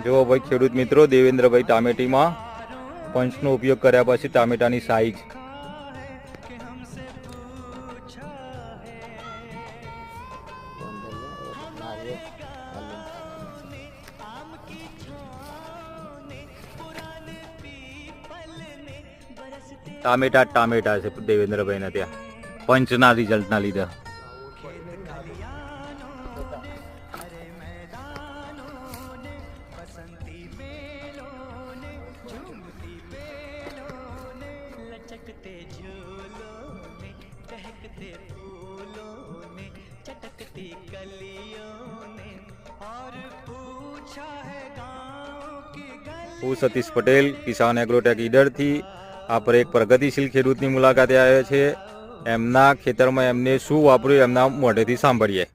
જો ભાઈ ખેડૂત મિત્રો, દેવેન્દ્રભાઈ ટામેટીમાં પંચનો ઉપયોગ કર્યા પછી ટામેટાની સાઈઝ ટામેટા છે દેવેન્દ્રભાઈના ત્યાં પંચના રિઝલ્ટના લીધે. હું સતીશ પટેલ, કિસાન એગ્રોટેક ઈડરથી આ પર એક પ્રગતિશીલ ખેડૂતની મુલાકાતે આવ્યા છે. એમના ખેતરમાં એમને શું વાપર્યું એમના મોઢેથી સાંભળીએ.